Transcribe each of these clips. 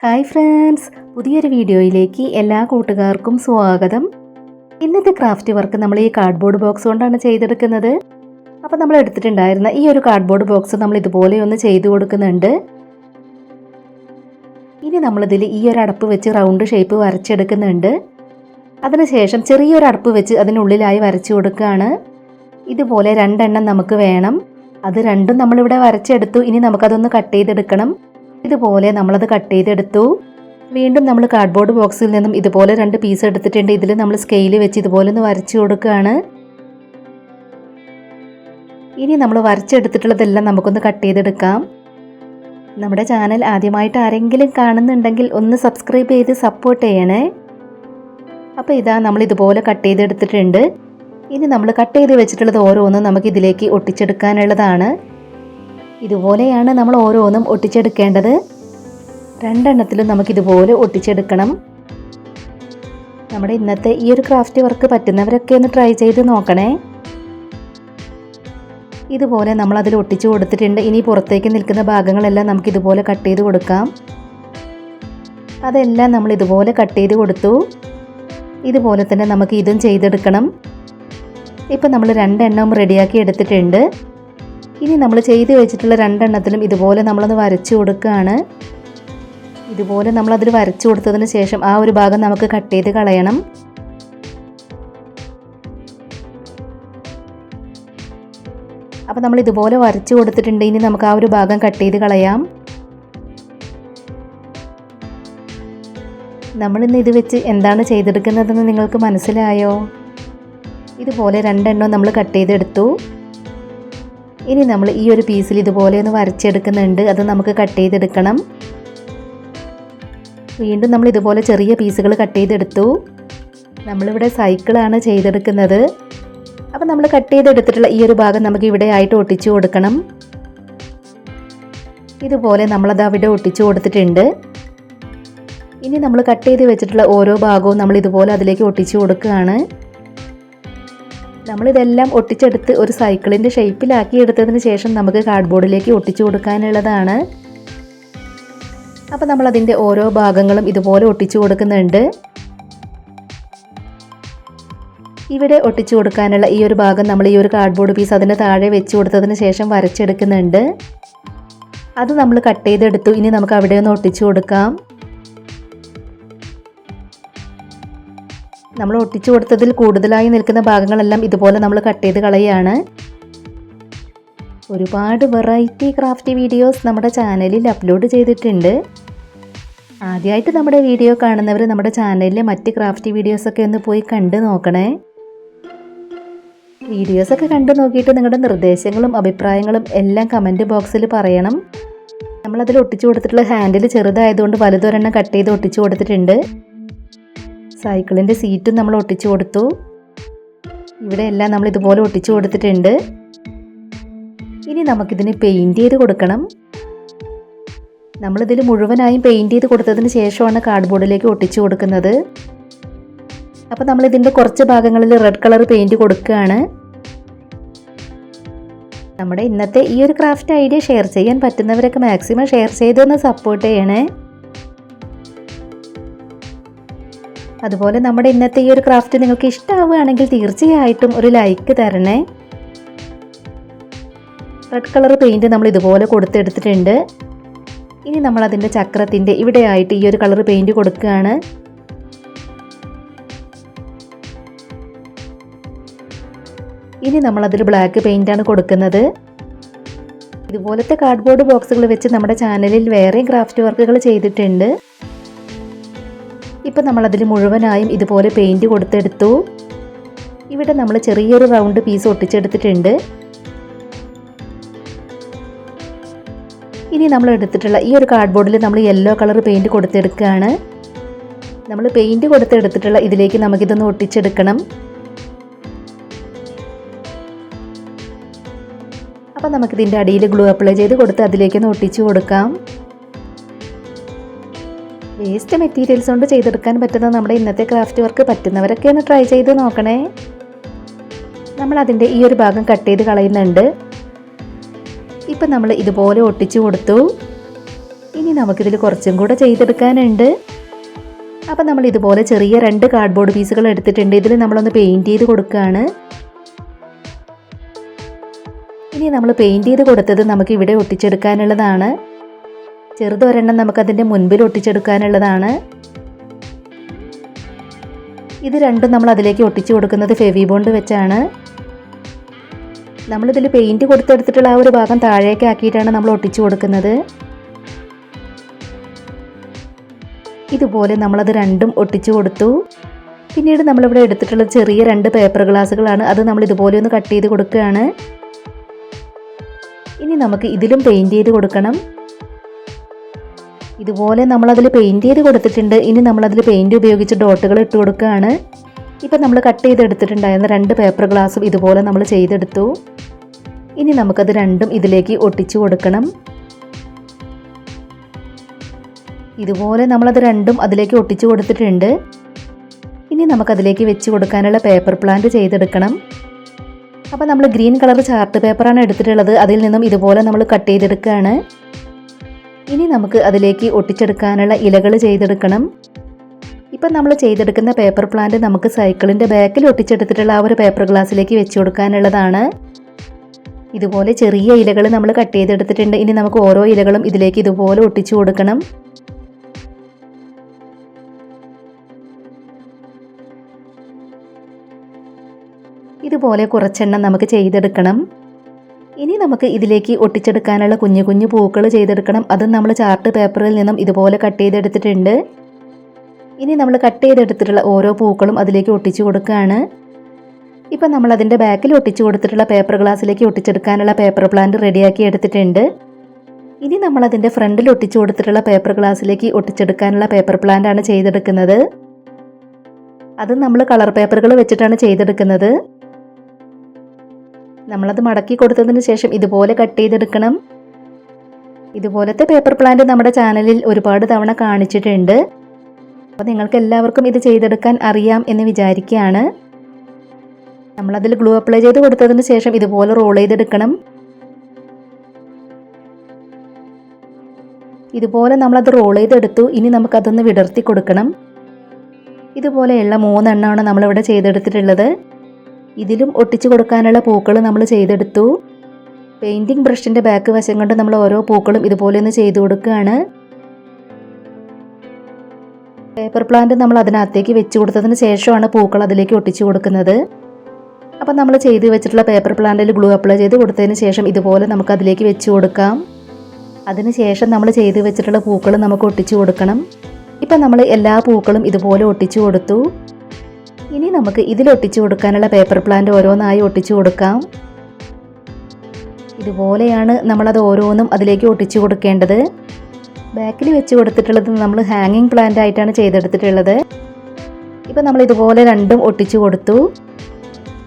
Hi friends, പുതിയൊരു വീഡിയോയിലേക്ക് എല്ലാ കൂട്ടുകാർക്കും സ്വാഗതം. ഇന്നത്തെ ക്രാഫ്റ്റ് വർക്ക് നമ്മൾ ഈ കാർഡ്ബോർഡ് ബോക്സ് കൊണ്ടാണ് ചെയ്തെടുക്കുന്നത്. അപ്പോൾ നമ്മൾ എടുത്തിട്ടുണ്ടായിരുന്ന ഈ ഒരു കാർഡ്ബോർഡ് ബോക്സ് നമ്മൾ ഇതുപോലെ ഒന്ന് ചെയ്തു കൊടുക്കുന്നുണ്ട്. ഇനി നമ്മളിതിൽ ഈ ഒരു അടപ്പ് വെച്ച് റൗണ്ട് ഷേപ്പ് വരച്ചെടുക്കുന്നുണ്ട്. അതിനുശേഷം ചെറിയൊരു അടപ്പ് വെച്ച് അതിനുള്ളിലായി വരച്ചു കൊടുക്കുകയാണ്. ഇതുപോലെ രണ്ടെണ്ണം നമുക്ക് വേണം. അത് രണ്ടും നമ്മളിവിടെ വരച്ചെടുത്തു. ഇനി നമുക്കതൊന്ന് കട്ട് ചെയ്തെടുക്കണം. ഇതുപോലെ നമ്മളത് കട്ട് ചെയ്തെടുത്തു. വീണ്ടും നമ്മൾ കാർഡ്ബോർഡ് ബോക്സിൽ നിന്നും ഇതുപോലെ 2 പീസ് എടുത്തിട്ടുണ്ട്. ഇതിൽ നമ്മൾ സ്കെയിൽ വെച്ച് ഇതുപോലെ ഒന്ന് വരച്ചു കൊടുക്കുകയാണ്. ഇനി നമ്മൾ വരച്ചെടുത്തിട്ടുള്ളതെല്ലാം നമുക്കൊന്ന് കട്ട് ചെയ്തെടുക്കാം. നമ്മുടെ ചാനൽ ആദ്യമായിട്ട് ആരെങ്കിലും കാണുന്നുണ്ടെങ്കിൽ ഒന്ന് സബ്സ്ക്രൈബ് ചെയ്ത് സപ്പോർട്ട് ചെയ്യണേ. അപ്പോൾ ഇതാ നമ്മൾ ഇതുപോലെ കട്ട് ചെയ്തെടുത്തിട്ടുണ്ട്. ഇനി നമ്മൾ കട്ട് ചെയ്ത് വെച്ചിട്ടുള്ളത് ഓരോന്നും നമുക്ക് ഇതിലേക്ക് ഒട്ടിച്ചെടുക്കാനുള്ളതാണ്. ഇതുപോലെയാണ് നമ്മൾ ഓരോന്നും ഒട്ടിച്ചെടുക്കേണ്ടത്. രണ്ടെണ്ണത്തിലും നമുക്കിതുപോലെ ഒട്ടിച്ചെടുക്കണം. നമ്മുടെ ഇന്നത്തെ ഈ ഒരു ക്രാഫ്റ്റ് വർക്ക് പറ്റുന്നവരൊക്കെ ഒന്ന് ട്രൈ ചെയ്ത് നോക്കണേ. ഇതുപോലെ നമ്മൾ അതിൽ ഒട്ടിച്ചു കൊടുത്തിട്ടുണ്ട്. ഇനി പുറത്തേക്ക് നിൽക്കുന്ന ഭാഗങ്ങളെല്ലാം നമുക്കിതുപോലെ കട്ട് ചെയ്ത് കൊടുക്കാം. അതെല്ലാം നമ്മൾ ഇതുപോലെ കട്ട് ചെയ്ത് കൊടുത്തു. ഇതുപോലെ തന്നെ നമുക്ക് ഇതും ചെയ്തെടുക്കണം. ഇപ്പം നമ്മൾ 2 എണ്ണം റെഡിയാക്കി എടുത്തിട്ടുണ്ട്. ഇനി നമ്മൾ ചെയ്ത് വെച്ചിട്ടുള്ള 2 എണ്ണത്തിലും ഇതുപോലെ നമ്മളൊന്ന് വരച്ചു കൊടുക്കുകയാണ്. ഇതുപോലെ നമ്മളതിൽ വരച്ചു കൊടുത്തതിന് ശേഷം ആ ഒരു ഭാഗം നമുക്ക് കട്ട് ചെയ്ത് കളയണം. അപ്പോൾ നമ്മൾ ഇതുപോലെ വരച്ചു കൊടുത്തിട്ടുണ്ട്. ഇനി നമുക്ക് ആ ഒരു ഭാഗം കട്ട് ചെയ്ത് കളയാം. നമ്മളിന്ന് ഇത് വെച്ച് എന്താണ് ചെയ്തെടുക്കുന്നതെന്ന് നിങ്ങൾക്ക് മനസ്സിലായോ? ഇതുപോലെ 2 എണ്ണം നമ്മൾ കട്ട് ചെയ്തെടുത്തു. ഇനി നമ്മൾ ഈ ഒരു പീസിൽ ഇതുപോലെ ഒന്ന് വരച്ചെടുക്കുന്നുണ്ട്. അത് നമുക്ക് കട്ട് ചെയ്തെടുക്കണം. വീണ്ടും നമ്മൾ ഇതുപോലെ ചെറിയ പീസുകൾ കട്ട് ചെയ്തെടുത്തു. നമ്മളിവിടെ സൈക്കിളാണ് ചെയ്തെടുക്കുന്നത്. അപ്പോൾ നമ്മൾ കട്ട് ചെയ്തെടുത്തിട്ടുള്ള ഈ ഒരു ഭാഗം നമുക്ക് ഇവിടെ ആയിട്ട് ഒട്ടിച്ചു കൊടുക്കണം. ഇതുപോലെ നമ്മളത് അവിടെ ഒട്ടിച്ചു കൊടുത്തിട്ടുണ്ട്. ഇനി നമ്മൾ കട്ട് ചെയ്ത് വെച്ചിട്ടുള്ള ഓരോ ഭാഗവും നമ്മൾ ഇതുപോലെ അതിലേക്ക് ഒട്ടിച്ചു കൊടുക്കുകയാണ്. നമ്മളിതെല്ലാം ഒട്ടിച്ചെടുത്ത് ഒരു സൈക്കിളിൻ്റെ ഷേപ്പിലാക്കി എടുത്തതിന് ശേഷം നമുക്ക് കാർഡ്ബോർഡിലേക്ക് ഒട്ടിച്ചു കൊടുക്കാനുള്ളതാണ്. അപ്പോൾ നമ്മളതിൻ്റെ ഓരോ ഭാഗങ്ങളും ഇതുപോലെ ഒട്ടിച്ചു കൊടുക്കുന്നുണ്ട്. ഇവിടെ ഒട്ടിച്ചു കൊടുക്കാനുള്ള ഈ ഒരു ഭാഗം നമ്മൾ ഈ ഒരു കാർഡ്ബോർഡ് പീസ് അതിന് താഴെ വെച്ച് കൊടുത്തതിന് ശേഷം വരച്ചെടുക്കുന്നുണ്ട്. അത് നമ്മൾ കട്ട് ചെയ്തെടുത്തു. ഇനി നമുക്ക് അവിടെ ഒന്ന് ഒട്ടിച്ചു കൊടുക്കാം. നമ്മൾ ഒട്ടിച്ചു കൊടുത്തതിൽ കൂടുതലായി നിൽക്കുന്ന ഭാഗങ്ങളെല്ലാം ഇതുപോലെ നമ്മൾ കട്ട് ചെയ്ത് കളയുകയാണ്. ഒരുപാട് വെറൈറ്റി ക്രാഫ്റ്റ് വീഡിയോസ് നമ്മുടെ ചാനലിൽ അപ്ലോഡ് ചെയ്തിട്ടുണ്ട്. ആദ്യമായിട്ട് നമ്മുടെ വീഡിയോ കാണുന്നവർ നമ്മുടെ ചാനലിലെ മറ്റ് ക്രാഫ്റ്റ് വീഡിയോസൊക്കെ ഒന്ന് പോയി കണ്ടു നോക്കണേ. വീഡിയോസൊക്കെ കണ്ടു നോക്കിയിട്ട് നിങ്ങളുടെ നിർദ്ദേശങ്ങളും അഭിപ്രായങ്ങളും എല്ലാം കമൻറ്റ് ബോക്സിൽ പറയണം. നമ്മളതിൽ ഒട്ടിച്ചു കൊടുത്തിട്ടുള്ള ഹാൻഡിൽ ചെറുതായതുകൊണ്ട് വലുതൊരെണ്ണം കട്ട് ചെയ്ത് ഒട്ടിച്ചു കൊടുത്തിട്ടുണ്ട്. സൈക്കിളിൻ്റെ സീറ്റും നമ്മൾ ഒട്ടിച്ചു കൊടുത്തു. ഇവിടെ എല്ലാം നമ്മൾ ഇതുപോലെ ഒട്ടിച്ചു കൊടുത്തിട്ടുണ്ട്. ഇനി നമുക്കിതിന് പെയിൻറ്റ് ചെയ്ത് കൊടുക്കണം. നമ്മളിതിൽ മുഴുവനായും പെയിൻറ്റ് ചെയ്ത് കൊടുത്തതിന് ശേഷമാണ് കാർഡ്ബോർഡിലേക്ക് ഒട്ടിച്ചു കൊടുക്കുന്നത്. അപ്പോൾ നമ്മളിതിൻ്റെ കുറച്ച് ഭാഗങ്ങളിൽ റെഡ് കളർ പെയിൻറ്റ് കൊടുക്കുകയാണ്. നമ്മുടെ ഇന്നത്തെ ഈ ഒരു ക്രാഫ്റ്റ് ഐഡിയ ഷെയർ ചെയ്യാൻ പറ്റുന്നവരൊക്കെ മാക്സിമം ഷെയർ ചെയ്തൊന്ന് സപ്പോർട്ട് ചെയ്യണേ. അതുപോലെ നമ്മുടെ ഇന്നത്തെ ഈ ഒരു ക്രാഫ്റ്റ് നിങ്ങൾക്ക് ഇഷ്ടമാവുകയാണെങ്കിൽ തീർച്ചയായിട്ടും ഒരു ലൈക്ക് തരണേ. റെഡ് കളർ പെയിൻറ്റ് നമ്മൾ ഇതുപോലെ കൊടുത്തെടുത്തിട്ടുണ്ട്. ഇനി നമ്മൾ അതിൻ്റെ ചക്രത്തിൻ്റെ ഇവിടെയായിട്ട് ഈ ഒരു കളർ പെയിൻറ്റ് കൊടുക്കുകയാണ്. ഇനി നമ്മളതിൽ ബ്ലാക്ക് പെയിൻ്റാണ് കൊടുക്കുന്നത്. ഇതുപോലത്തെ കാർഡ്ബോർഡ് ബോക്സുകൾ വെച്ച് നമ്മുടെ ചാനലിൽ വേറെയും ക്രാഫ്റ്റ് വർക്കുകൾ ചെയ്തിട്ടുണ്ട്. ഇപ്പം നമ്മളതിൽ മുഴുവനായും ഇതുപോലെ പെയിൻറ്റ് കൊടുത്തെടുത്തു. ഇവിടെ നമ്മൾ ചെറിയൊരു റൗണ്ട് പീസ് ഒട്ടിച്ചെടുത്തിട്ടുണ്ട്. ഇനി നമ്മൾ എടുത്തിട്ടുള്ള ഈ ഒരു കാർഡ്ബോർഡിൽ നമ്മൾ യെല്ലോ കളർ പെയിൻറ്റ് കൊടുത്തെടുക്കുകയാണ്. നമ്മൾ പെയിൻറ്റ് കൊടുത്തെടുത്തിട്ടുള്ള ഇതിലേക്ക് നമുക്കിതൊന്ന് ഒട്ടിച്ചെടുക്കണം. അപ്പം നമുക്കിതിൻ്റെ അടിയിൽ ഗ്ലൂ അപ്ലൈ ചെയ്ത് കൊടുത്ത് അതിലേക്കൊന്ന് ഒട്ടിച്ചു കൊടുക്കാം. വേസ്റ്റ് മെറ്റീരിയൽസ് കൊണ്ട് ചെയ്തെടുക്കാൻ പറ്റുന്ന നമ്മുടെ ഇന്നത്തെ ക്രാഫ്റ്റ് വർക്ക് പറ്റുന്നവരൊക്കെ ഒന്ന് ട്രൈ ചെയ്ത് നോക്കണേ. നമ്മൾ അതിൻ്റെ ഈ ഒരു ഭാഗം കട്ട് ചെയ്ത് കളയുന്നുണ്ട്. ഇപ്പം നമ്മൾ ഇതുപോലെ ഒട്ടിച്ചു കൊടുത്തു. ഇനി നമുക്കിതിൽ കുറച്ചും കൂടെ ചെയ്തെടുക്കാനുണ്ട്. അപ്പം നമ്മൾ ഇതുപോലെ ചെറിയ 2 കാർഡ്ബോർഡ് പീസുകൾ എടുത്തിട്ടുണ്ട്. ഇതിൽ നമ്മളൊന്ന് പെയിൻറ്റ് ചെയ്ത് കൊടുക്കുകയാണ്. ഇനി നമ്മൾ പെയിൻറ്റ് ചെയ്ത് കൊടുത്തത് നമുക്ക് ഇവിടെ ഒട്ടിച്ചെടുക്കാനുള്ളതാണ്. ചെറുതൊരെണ്ണം നമുക്കതിൻ്റെ മുൻപിൽ ഒട്ടിച്ചെടുക്കാനുള്ളതാണ്. ഇത് രണ്ടും നമ്മൾ അതിലേക്ക് ഒട്ടിച്ചു കൊടുക്കുന്നത് ഫെവി ബോണ്ട് വെച്ചാണ്. നമ്മളിതിൽ പെയിൻറ്റ് കൊടുത്തെടുത്തിട്ടുള്ള ആ ഒരു ഭാഗം താഴേക്ക് ആക്കിയിട്ടാണ് നമ്മൾ ഒട്ടിച്ചു കൊടുക്കുന്നത്. ഇതുപോലെ നമ്മളത് രണ്ടും ഒട്ടിച്ചു കൊടുത്തു. പിന്നീട് നമ്മളിവിടെ എടുത്തിട്ടുള്ളത് ചെറിയ 2 പേപ്പർ ഗ്ലാസുകളാണ്. അത് നമ്മൾ ഇതുപോലെ ഒന്ന് കട്ട് ചെയ്ത് കൊടുക്കുകയാണ്. ഇനി നമുക്ക് ഇതിലും പെയിൻറ്റ് ചെയ്ത് കൊടുക്കണം. ഇതുപോലെ നമ്മളതിൽ പെയിൻറ്റ് ചെയ്ത് കൊടുത്തിട്ടുണ്ട്. ഇനി നമ്മളതിൽ പെയിൻറ്റ് ഉപയോഗിച്ച് ഡോട്ടുകൾ ഇട്ട് കൊടുക്കുകയാണ്. ഇപ്പം നമ്മൾ കട്ട് ചെയ്തെടുത്തിട്ടുണ്ടായിരുന്ന 2 പേപ്പർ ഗ്ലാസും ഇതുപോലെ നമ്മൾ ചെയ്തെടുത്തു. ഇനി നമുക്കത് രണ്ടും ഇതിലേക്ക് ഒട്ടിച്ചു കൊടുക്കണം. ഇതുപോലെ നമ്മളത് രണ്ടും അതിലേക്ക് ഒട്ടിച്ചു കൊടുത്തിട്ടുണ്ട്. ഇനി നമുക്കതിലേക്ക് വെച്ച് കൊടുക്കാനുള്ള പേപ്പർ പ്ലാന്റ് ചെയ്തെടുക്കണം. അപ്പോൾ നമ്മൾ ഗ്രീൻ കളർ ചാർട്ട് പേപ്പറാണ് എടുത്തിട്ടുള്ളത്. അതിൽ നിന്നും ഇതുപോലെ നമ്മൾ കട്ട് ചെയ്തെടുക്കുകയാണ്. ഇനി നമുക്ക് അതിലേക്ക് ഒട്ടിച്ചെടുക്കാനുള്ള ഇലകൾ ചെയ്തെടുക്കണം. ഇപ്പം നമ്മൾ ചെയ്തെടുക്കുന്ന പേപ്പർ പ്ലാന്റ് നമുക്ക് സൈക്കിളിൻ്റെ ബാക്കിൽ ഒട്ടിച്ചെടുത്തിട്ടുള്ള ആ ഒരു പേപ്പർ ഗ്ലാസ്സിലേക്ക് വെച്ച് കൊടുക്കാനുള്ളതാണ്. ഇതുപോലെ ചെറിയ ഇലകൾ നമ്മൾ കട്ട് ചെയ്തെടുത്തിട്ടുണ്ട്. ഇനി നമുക്ക് ഓരോ ഇലകളും ഇതിലേക്ക് ഇതുപോലെ ഒട്ടിച്ചു കൊടുക്കണം. ഇതുപോലെ കുറച്ചെണ്ണം നമുക്ക് ചെയ്തെടുക്കണം. ഇനി നമുക്ക് ഇതിലേക്ക് ഒട്ടിച്ചെടുക്കാനുള്ള കുഞ്ഞു കുഞ്ഞു പൂക്കൾ ചെയ്തെടുക്കണം. അതും നമ്മൾ ചാർട്ട് പേപ്പറിൽ നിന്നും ഇതുപോലെ കട്ട് ചെയ്തെടുത്തിട്ടുണ്ട്. ഇനി നമ്മൾ കട്ട് ചെയ്തെടുത്തിട്ടുള്ള ഓരോ പൂക്കളും അതിലേക്ക് ഒട്ടിച്ചു കൊടുക്കുകയാണ്. ഇപ്പം നമ്മൾ അതിൻ്റെ ബാക്കിൽ ഒട്ടിച്ചു കൊടുത്തിട്ടുള്ള പേപ്പർ ഗ്ലാസ്സിലേക്ക് ഒട്ടിച്ചെടുക്കാനുള്ള പേപ്പർ പ്ലാന്റ് റെഡിയാക്കി എടുത്തിട്ടുണ്ട്. ഇനി നമ്മൾ അതിൻ്റെ ഫ്രണ്ടിൽ ഒട്ടിച്ചു കൊടുത്തിട്ടുള്ള പേപ്പർ ഗ്ലാസ്സിലേക്ക് ഒട്ടിച്ചെടുക്കാനുള്ള പേപ്പർ പ്ലാന്റ് ആണ് ചെയ്തെടുക്കുന്നത്. അത് നമ്മൾ കളർ പേപ്പറുകൾ വെച്ചിട്ടാണ് ചെയ്തെടുക്കുന്നത്. നമ്മളത് മടക്കി കൊടുത്തതിന് ശേഷം ഇതുപോലെ കട്ട് ചെയ്തെടുക്കണം. ഇതുപോലത്തെ പേപ്പർ പ്ലാന്റ് നമ്മുടെ ചാനലിൽ ഒരുപാട് തവണ കാണിച്ചിട്ടുണ്ട്. അപ്പോൾ നിങ്ങൾക്ക് എല്ലാവർക്കും ഇത് ചെയ്തെടുക്കാൻ അറിയാം എന്ന് വിചാരിക്കുകയാണ്. നമ്മളതിൽ ഗ്ലൂ അപ്ലൈ ചെയ്ത് കൊടുത്തതിന് ശേഷം ഇതുപോലെ റോൾ ചെയ്തെടുക്കണം. ഇതുപോലെ നമ്മളത് റോൾ ചെയ്തെടുത്തു. ഇനി നമുക്കതൊന്ന് വിടർത്തി കൊടുക്കണം. ഇതുപോലെയുള്ള 3 എണ്ണമാണ് നമ്മളിവിടെ ചെയ്തെടുത്തിട്ടുള്ളത്. ഇതിലും ഒട്ടിച്ചു കൊടുക്കാനുള്ള പൂക്കൾ നമ്മൾ ചെയ്തെടുത്തു. പെയിൻറ്റിംഗ് ബ്രഷിൻ്റെ ബാക്ക് വശം കൊണ്ട് നമ്മൾ ഓരോ പൂക്കളും ഇതുപോലെ ഒന്ന് ചെയ്തു കൊടുക്കുകയാണ്. പേപ്പർ പ്ലാന്റ് നമ്മൾ അതിനകത്തേക്ക് വെച്ച് കൊടുത്തതിന് ശേഷമാണ് പൂക്കൾ അതിലേക്ക് ഒട്ടിച്ചു കൊടുക്കുന്നത്. അപ്പം നമ്മൾ ചെയ്ത് വെച്ചിട്ടുള്ള പേപ്പർ പ്ലാന്റിൽ ഗ്ലൂ അപ്ലൈ ചെയ്ത് കൊടുത്തതിന് ശേഷം ഇതുപോലെ നമുക്ക് അതിലേക്ക് വെച്ച് കൊടുക്കാം. അതിന് ശേഷം നമ്മൾ ചെയ്ത് വെച്ചിട്ടുള്ള പൂക്കൾ നമുക്ക് ഒട്ടിച്ചു കൊടുക്കണം. ഇപ്പം നമ്മൾ എല്ലാ പൂക്കളും ഇതുപോലെ ഒട്ടിച്ചു കൊടുത്തു. ഇനി നമുക്ക് ഇതിൽ ഒട്ടിച്ചു കൊടുക്കാനുള്ള പേപ്പർ പ്ലാന്റ് ഓരോന്നായി ഒട്ടിച്ചു കൊടുക്കാം. ഇതുപോലെയാണ് നമ്മളത് ഓരോന്നും അതിലേക്ക് ഒട്ടിച്ചു കൊടുക്കേണ്ടത്. ബാക്കിൽ വെച്ച് കൊടുത്തിട്ടുള്ളത് നമ്മൾ ഹാങ്ങിങ് പ്ലാന്റ് ആയിട്ടാണ് ചെയ്തെടുത്തിട്ടുള്ളത്. ഇപ്പം നമ്മൾ ഇതുപോലെ രണ്ടും ഒട്ടിച്ചു കൊടുത്തു.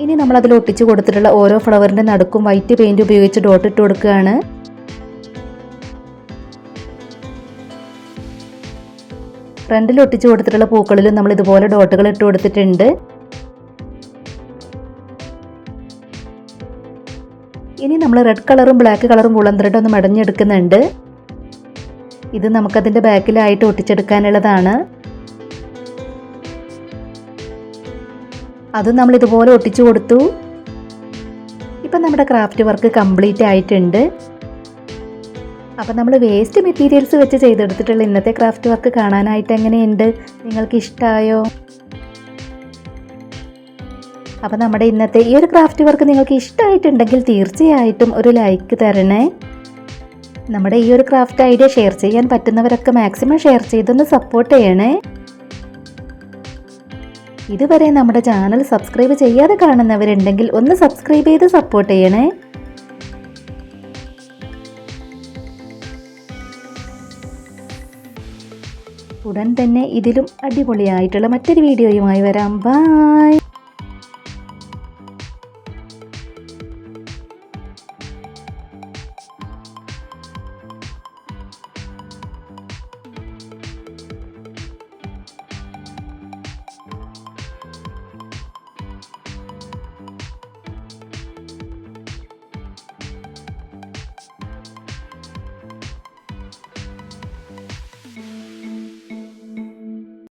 ഇനി നമ്മൾ അതിൽ ഒട്ടിച്ചു കൊടുത്തിട്ടുള്ള ഓരോ ഫ്ലവറിൻ്റെ നടുക്കും വൈറ്റ് പെയിൻറ് ഉപയോഗിച്ച് ഡോട്ട് ഇട്ട് കൊടുക്കുകയാണ്. ഫ്രണ്ടിൽ ഒട്ടിച്ചു കൊടുത്തിട്ടുള്ള പൂക്കളിലും നമ്മൾ ഇതുപോലെ ഡോട്ടുകൾ ഇട്ട് കൊടുത്തിട്ടുണ്ട്. ഇനി നമ്മൾ റെഡ് കളറും ബ്ലാക്ക് കളറും വുളൻ ത്രെഡ് ഒന്ന് മടഞ്ഞെടുക്കുന്നുണ്ട്. ഇത് നമുക്കതിൻ്റെ ബാക്കിലായിട്ട് ഒട്ടിച്ചെടുക്കാനുള്ളതാണ്. അത് നമ്മൾ ഇതുപോലെ ഒട്ടിച്ചു കൊടുത്തു. ഇപ്പം നമ്മുടെ ക്രാഫ്റ്റ് വർക്ക് കംപ്ലീറ്റ് ആയിട്ടുണ്ട്. അപ്പം നമ്മൾ വേസ്റ്റ് മെറ്റീരിയൽസ് വെച്ച് ചെയ്തെടുത്തിട്ടുള്ള ഇന്നത്തെ ക്രാഫ്റ്റ് വർക്ക് കാണാനായിട്ട് എങ്ങനെയുണ്ട്? നിങ്ങൾക്ക് ഇഷ്ടമായോ? അപ്പം നമ്മുടെ ഇന്നത്തെ ഈ ഒരു ക്രാഫ്റ്റ് വർക്ക് നിങ്ങൾക്ക് ഇഷ്ടമായിട്ടുണ്ടെങ്കിൽ തീർച്ചയായിട്ടും ഒരു ലൈക്ക് തരണേ. നമ്മുടെ ഈ ഒരു ക്രാഫ്റ്റ് ഐഡിയ ഷെയർ ചെയ്യാൻ പറ്റുന്നവരൊക്കെ മാക്സിമം ഷെയർ ചെയ്തൊന്ന് സപ്പോർട്ട് ചെയ്യണേ. ഇതുവരെ നമ്മുടെ ചാനൽ സബ്സ്ക്രൈബ് ചെയ്യാതെ കാണുന്നവരുണ്ടെങ്കിൽ ഒന്ന് സബ്സ്ക്രൈബ് ചെയ്ത് സപ്പോർട്ട് ചെയ്യണേ. ഉടൻ തന്നെ ഇതിലും അടിപൊളിയായിട്ടുള്ള മറ്റൊരു വീഡിയോയുമായി വരാം. ബൈ.